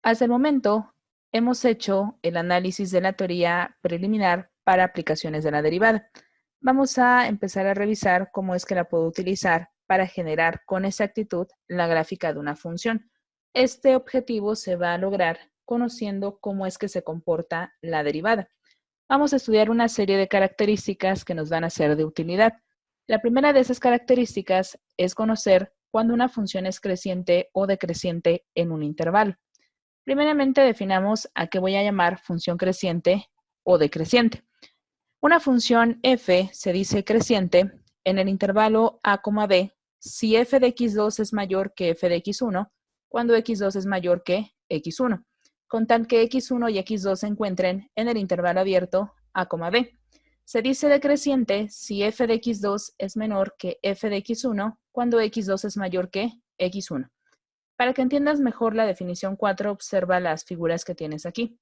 Hasta el momento, hemos hecho el análisis de la teoría preliminar para aplicaciones de la derivada. Vamos a empezar a revisar cómo es que la puedo utilizar para generar con exactitud la gráfica de una función. Este objetivo se va a lograr conociendo cómo es que se comporta la derivada. Vamos a estudiar una serie de características que nos van a ser de utilidad. La primera de esas características es conocer cuando una función es creciente o decreciente en un intervalo. Primeramente definamos a qué voy a llamar función creciente o decreciente. Una función f se dice creciente en el intervalo a, b si f de x2 es mayor que f de x1, cuando x2 es mayor que x1, con tal que x1 y x2 se encuentren en el intervalo abierto a, b. Se dice decreciente si f de x2 es menor que f de x1, cuando x2 es mayor que x1. Para que entiendas mejor la definición 4, observa las figuras que tienes aquí.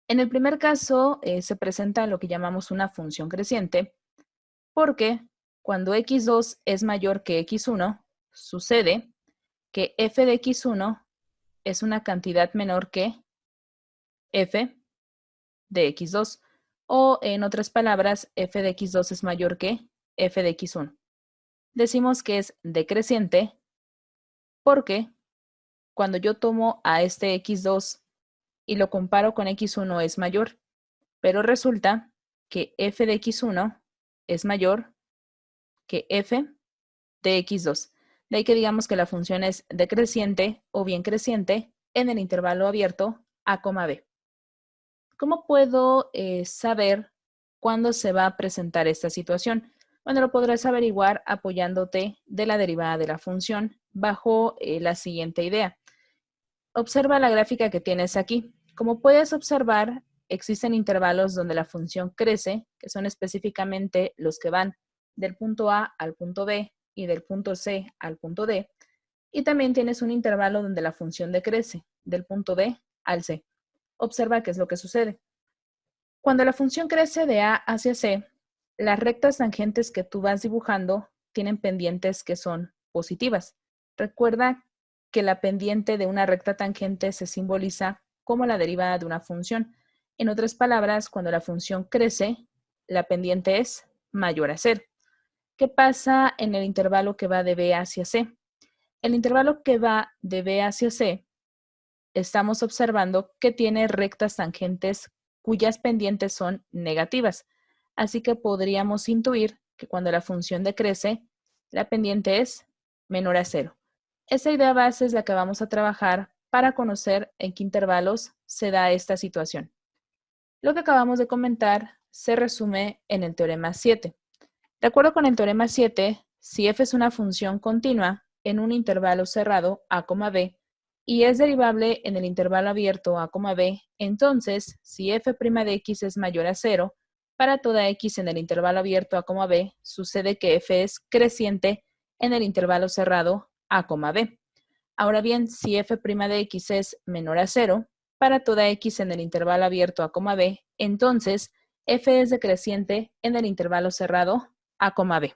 En el primer caso, se presenta lo que llamamos una función creciente, porque cuando x2 es mayor que x1, sucede que f de x1 es una cantidad menor que f de x2, o en otras palabras, f de x2 es mayor que f de x1. Decimos que es decreciente porque cuando yo tomo a este x2 y lo comparo con x1 es mayor, pero resulta que f de x1 es mayor que f de x2. De ahí que digamos que la función es decreciente o bien creciente en el intervalo abierto a, b. ¿Cómo puedo saber cuándo se va a presentar esta situación? Bueno, lo podrás averiguar apoyándote de la derivada de la función bajo la siguiente idea. Observa la gráfica que tienes aquí. Como puedes observar, existen intervalos donde la función crece, que son específicamente los que van del punto A al punto B y del punto C al punto D. Y también tienes un intervalo donde la función decrece, del punto D al C. Observa qué es lo que sucede. Cuando la función crece de A hacia C, las rectas tangentes que tú vas dibujando tienen pendientes que son positivas. Recuerda que la pendiente de una recta tangente se simboliza como la derivada de una función. En otras palabras, cuando la función crece, la pendiente es mayor a 0. ¿Qué pasa en el intervalo que va de B hacia C? El intervalo que va de B hacia C, estamos observando que tiene rectas tangentes cuyas pendientes son negativas. Así que podríamos intuir que cuando la función decrece, la pendiente es menor a 0. Esa idea base es la que vamos a trabajar para conocer en qué intervalos se da esta situación. Lo que acabamos de comentar se resume en el teorema 7. De acuerdo con el teorema 7, si f es una función continua en un intervalo cerrado a, b, y es derivable en el intervalo abierto a, b, entonces, si f' de x es mayor a 0, para toda x en el intervalo abierto a, b, sucede que f es creciente en el intervalo cerrado a, b. Ahora bien, si f' de x es menor a 0, para toda x en el intervalo abierto a, b, entonces f es decreciente en el intervalo cerrado a, b.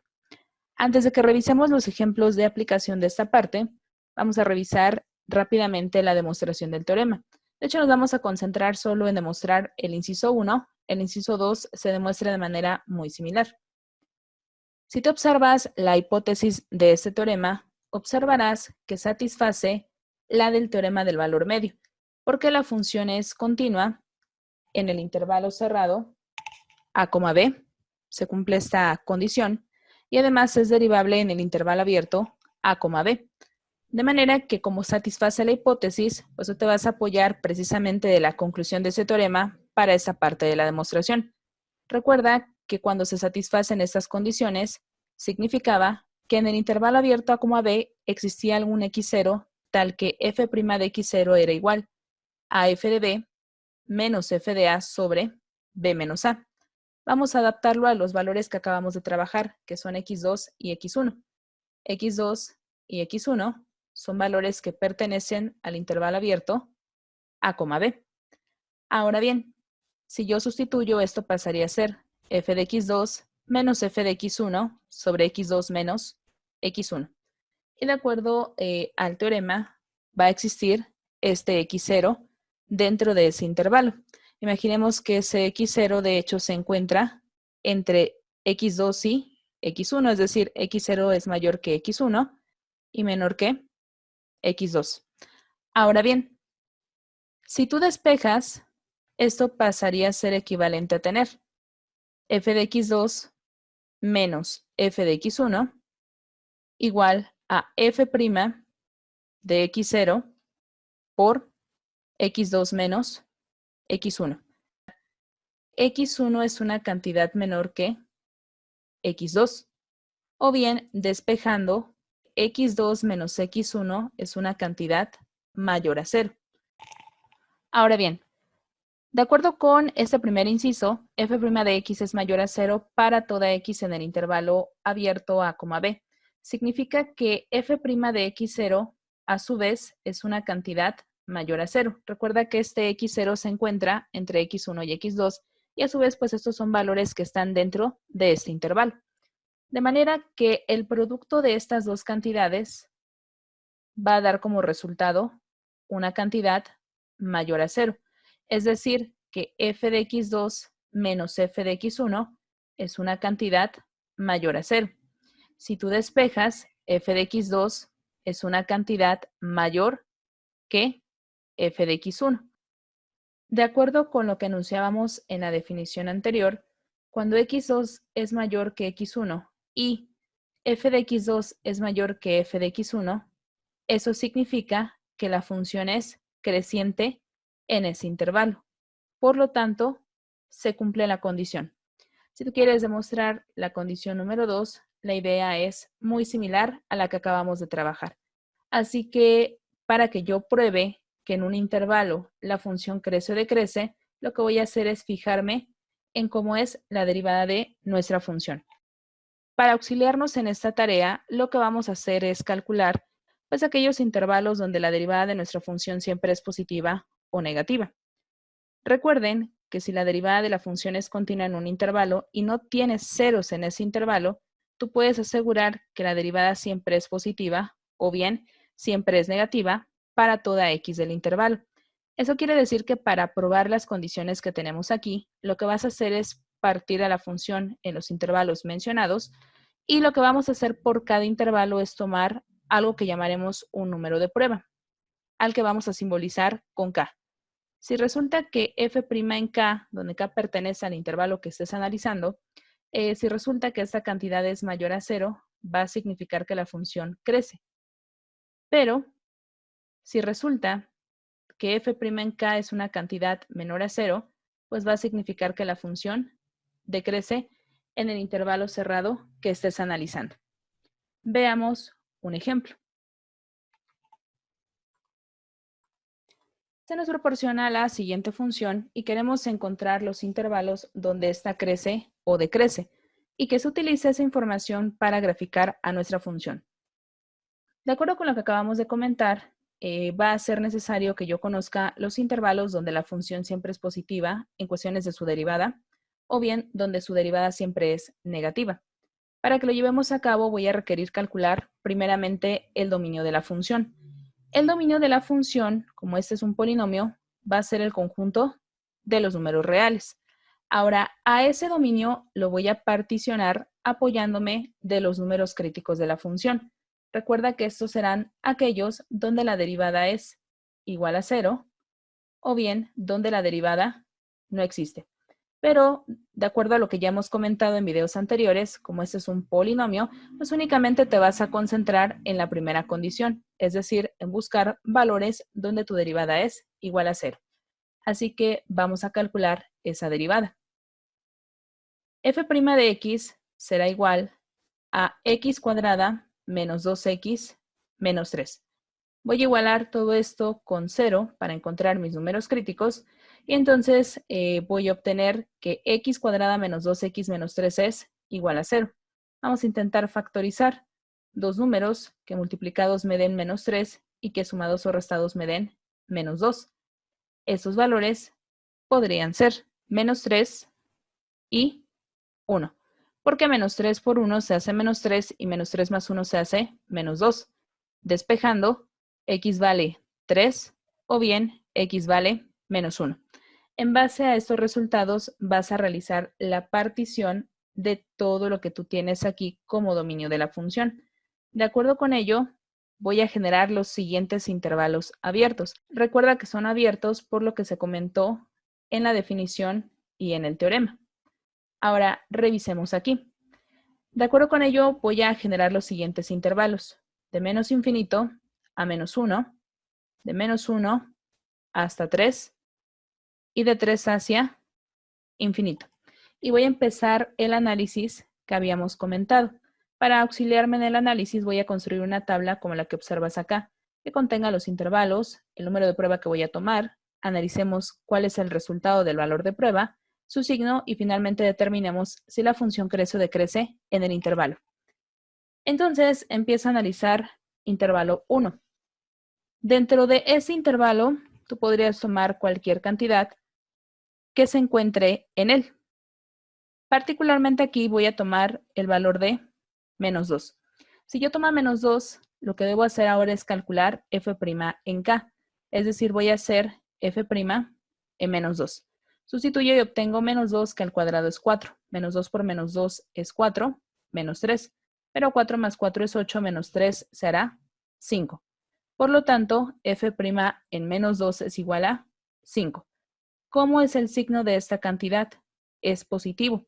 Antes de que revisemos los ejemplos de aplicación de esta parte, vamos a revisar rápidamente la demostración del teorema. De hecho, nos vamos a concentrar solo en demostrar el inciso 1. El inciso 2 se demuestra de manera muy similar. Si te observas la hipótesis de este teorema, observarás que satisface la del teorema del valor medio, porque la función es continua en el intervalo cerrado a, b, se cumple esta condición, y además es derivable en el intervalo abierto a, b. De manera que como satisface la hipótesis, pues tú te vas a apoyar precisamente de la conclusión de ese teorema para esa parte de la demostración. Recuerda que cuando se satisfacen estas condiciones, significaba que en el intervalo abierto a, b existía algún x0 tal que f' de x0 era igual a f de b menos f de a sobre b menos a. Vamos a adaptarlo a los valores que acabamos de trabajar, que son x2 y x1. x2 y x1 son valores que pertenecen al intervalo abierto a, b. Ahora bien, si yo sustituyo, esto pasaría a ser f de x2 menos f de x1 sobre x2 menos x1. Y de acuerdo al teorema, va a existir este x0 dentro de ese intervalo. Imaginemos que ese x0 de hecho se encuentra entre x2 y x1, es decir, x0 es mayor que x1 y menor que x2. Ahora bien, si tú despejas, esto pasaría a ser equivalente a tener f de x2 menos f de x1 igual a f' de x0 por x2 menos x1. x1 es una cantidad menor que x2. O bien, despejando, x2 menos x1 es una cantidad mayor a 0. Ahora bien, de acuerdo con este primer inciso, f' de x es mayor a 0 para toda x en el intervalo abierto a, b. Significa que f' de x0 a su vez es una cantidad mayor a 0. Recuerda que este x0 se encuentra entre x1 y x2 y a su vez pues estos son valores que están dentro de este intervalo. De manera que el producto de estas dos cantidades va a dar como resultado una cantidad mayor a 0. Es decir, que f de x2 menos f de x1 es una cantidad mayor a 0. Si tú despejas, f de x2 es una cantidad mayor que f de x1. De acuerdo con lo que anunciábamos en la definición anterior, cuando x2 es mayor que x1 y f de x2 es mayor que f de x1, eso significa que la función es creciente en ese intervalo. Por lo tanto, se cumple la condición. Si tú quieres demostrar la condición número 2, la idea es muy similar a la que acabamos de trabajar. Así que para que yo pruebe que en un intervalo la función crece o decrece, lo que voy a hacer es fijarme en cómo es la derivada de nuestra función. Para auxiliarnos en esta tarea, lo que vamos a hacer es calcular pues aquellos intervalos donde la derivada de nuestra función siempre es positiva o negativa. Recuerden que si la derivada de la función es continua en un intervalo y no tienes ceros en ese intervalo, tú puedes asegurar que la derivada siempre es positiva o bien siempre es negativa para toda x del intervalo. Eso quiere decir que para probar las condiciones que tenemos aquí, lo que vas a hacer es partir a la función en los intervalos mencionados y lo que vamos a hacer por cada intervalo es tomar algo que llamaremos un número de prueba, al que vamos a simbolizar con k. Si resulta que f' en k, donde k pertenece al intervalo que estés analizando, si resulta que esta cantidad es mayor a 0, va a significar que la función crece. Pero, si resulta que f' en k es una cantidad menor a 0, pues va a significar que la función decrece en el intervalo cerrado que estés analizando. Veamos un ejemplo. Se nos proporciona la siguiente función y queremos encontrar los intervalos donde ésta crece o decrece y que se utilice esa información para graficar a nuestra función. De acuerdo con lo que acabamos de comentar, va a ser necesario que yo conozca los intervalos donde la función siempre es positiva en cuestiones de su derivada o bien donde su derivada siempre es negativa. Para que lo llevemos a cabo voy a requerir calcular primeramente el dominio de la función. El dominio de la función, como este es un polinomio, va a ser el conjunto de los números reales. Ahora, a ese dominio lo voy a particionar apoyándome de los números críticos de la función. Recuerda que estos serán aquellos donde la derivada es igual a 0 o bien donde la derivada no existe. Pero, de acuerdo a lo que ya hemos comentado en videos anteriores, como este es un polinomio, pues únicamente te vas a concentrar en la primera condición, es decir, en buscar valores donde tu derivada es igual a 0. Así que vamos a calcular esa derivada. f' de x será igual a x cuadrada menos 2x menos 3. Voy a igualar todo esto con 0 para encontrar mis números críticos y entonces voy a obtener que x cuadrada menos 2x menos 3 es igual a 0. Vamos a intentar factorizar dos números que multiplicados me den menos 3 y que sumados o restados me den menos 2. Estos valores podrían ser menos 3 y 1. Porque menos 3 por 1 se hace menos 3 y menos 3 más 1 se hace menos 2. Despejando, x vale 3 o bien x vale menos 1. En base a estos resultados vas a realizar la partición de todo lo que tú tienes aquí como dominio de la función. De acuerdo con ello, voy a generar los siguientes intervalos abiertos. Recuerda que son abiertos por lo que se comentó en la definición y en el teorema. Ahora, revisemos aquí. De acuerdo con ello, voy a generar los siguientes intervalos. De menos infinito a menos 1, de menos 1 hasta 3 y de 3 hacia infinito. Y voy a empezar el análisis que habíamos comentado. Para auxiliarme en el análisis voy a construir una tabla como la que observas acá, que contenga los intervalos, el número de prueba que voy a tomar, analicemos cuál es el resultado del valor de prueba, su signo y finalmente determinemos si la función crece o decrece en el intervalo. Entonces empiezo a analizar intervalo 1. Dentro de ese intervalo, tú podrías tomar cualquier cantidad que se encuentre en él. Particularmente aquí voy a tomar el valor de menos 2. Si yo tomo menos 2, lo que debo hacer ahora es calcular f' en k. Es decir, voy a hacer f' en menos 2. Sustituyo y obtengo menos 2, que al cuadrado es 4. Menos 2 por menos 2 es 4, menos 3. Pero 4 más 4 es 8, menos 3 será 5. Por lo tanto, f' en menos 2 es igual a 5. ¿Cómo es el signo de esta cantidad? Es positivo.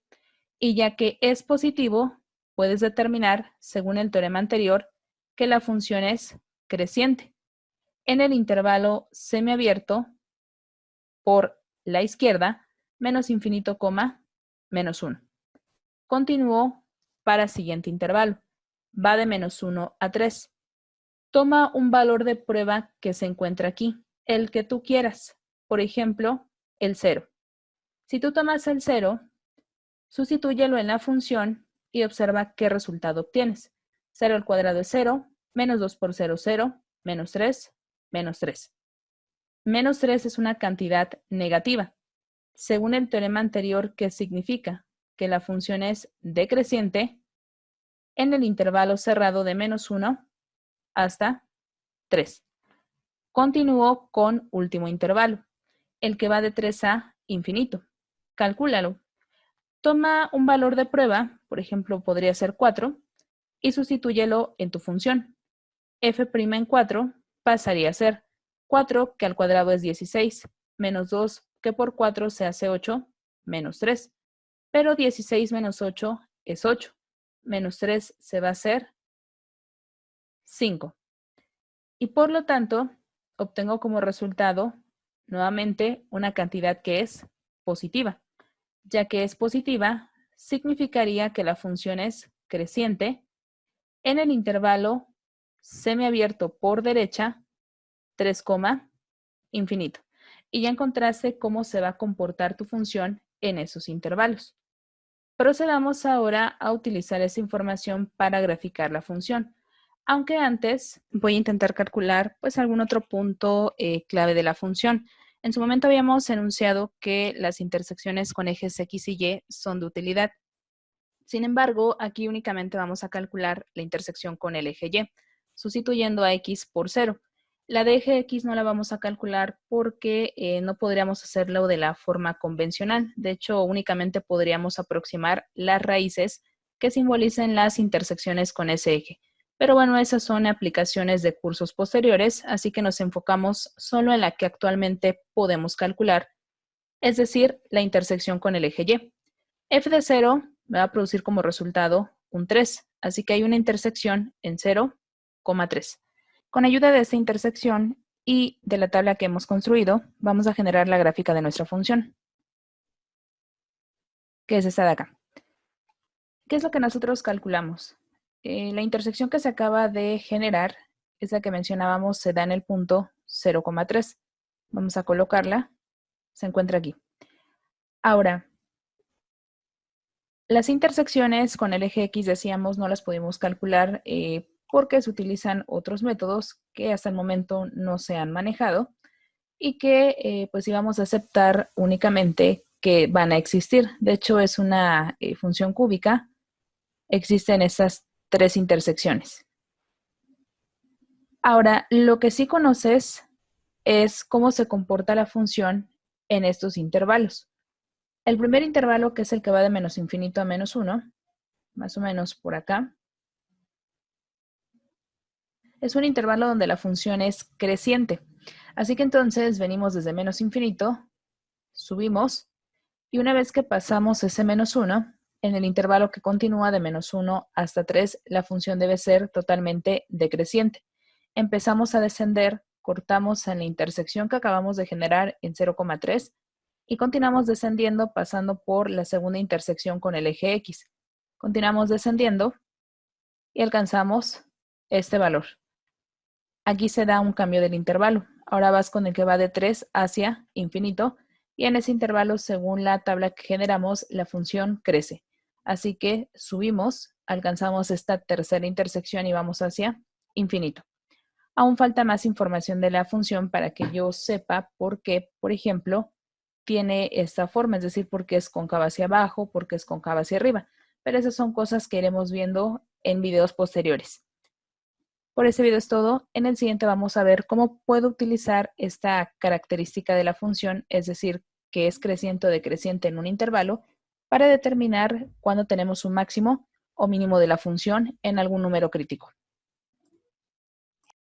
Y ya que es positivo, puedes determinar, según el teorema anterior, que la función es creciente. En el intervalo semiabierto, por la izquierda, menos infinito, menos 1. Continúo para siguiente intervalo. Va de menos 1 a 3. Toma un valor de prueba que se encuentra aquí, el que tú quieras. Por ejemplo, el 0. Si tú tomas el 0, sustitúyelo en la función y observa qué resultado obtienes. 0 al cuadrado es 0, menos 2 por 0, 0, menos 3, menos 3. Menos 3 es una cantidad negativa. Según el teorema anterior, ¿qué significa? Que la función es decreciente en el intervalo cerrado de menos 1 hasta 3. Continúo con último intervalo, el que va de 3 a infinito. Calcúlalo. Toma un valor de prueba, por ejemplo, podría ser 4, y sustitúyelo en tu función. F' en 4 pasaría a ser 4, que al cuadrado es 16, menos 2, que por 4 se hace 8, menos 3. Pero 16 menos 8 es 8. Menos 3 se va a hacer 5. Y por lo tanto, obtengo como resultado nuevamente una cantidad que es positiva. Ya que es positiva, significaría que la función es creciente en el intervalo semiabierto por derecha, 3, infinito. Y ya encontraste cómo se va a comportar tu función en esos intervalos. Procedamos ahora a utilizar esa información para graficar la función. Aunque antes voy a intentar calcular pues algún otro punto clave de la función. En su momento habíamos enunciado que las intersecciones con ejes X y Y son de utilidad. Sin embargo, aquí únicamente vamos a calcular la intersección con el eje Y, sustituyendo a X por 0. La de eje X no la vamos a calcular porque no podríamos hacerlo de la forma convencional. De hecho, únicamente podríamos aproximar las raíces que simbolicen las intersecciones con ese eje. Pero bueno, esas son aplicaciones de cursos posteriores, así que nos enfocamos solo en la que actualmente podemos calcular, es decir, la intersección con el eje Y. F de 0 me va a producir como resultado un 3, así que hay una intersección en 0, 3. Con ayuda de esta intersección y de la tabla que hemos construido, vamos a generar la gráfica de nuestra función, que es esta de acá. ¿Qué es lo que nosotros calculamos? La intersección que se acaba de generar, esa que mencionábamos, se da en el punto 0,3. Vamos a colocarla, se encuentra aquí. Ahora, las intersecciones con el eje X, decíamos, no las pudimos calcular porque se utilizan otros métodos que hasta el momento no se han manejado y que pues íbamos a aceptar únicamente que van a existir. De hecho, es una función cúbica. Existen esas tres intersecciones. Ahora, lo que sí conoces es cómo se comporta la función en estos intervalos. El primer intervalo, que es el que va de menos infinito a menos 1, más o menos por acá, es un intervalo donde la función es creciente. Así que entonces venimos desde menos infinito, subimos, y una vez que pasamos ese menos 1, en el intervalo que continúa de menos 1 hasta 3, la función debe ser totalmente decreciente. Empezamos a descender, cortamos en la intersección que acabamos de generar en 0,3 y continuamos descendiendo pasando por la segunda intersección con el eje X. Continuamos descendiendo y alcanzamos este valor. Aquí se da un cambio del intervalo. Ahora vas con el que va de 3 hacia infinito y en ese intervalo, según la tabla que generamos, la función crece. Así que subimos, alcanzamos esta tercera intersección y vamos hacia infinito. Aún falta más información de la función para que yo sepa por qué, por ejemplo, tiene esta forma, es decir, por qué es cóncava hacia abajo, por qué es cóncava hacia arriba. Pero esas son cosas que iremos viendo en videos posteriores. Por este video es todo. En el siguiente vamos a ver cómo puedo utilizar esta característica de la función, es decir, que es creciente o decreciente en un intervalo, para determinar cuándo tenemos un máximo o mínimo de la función en algún número crítico.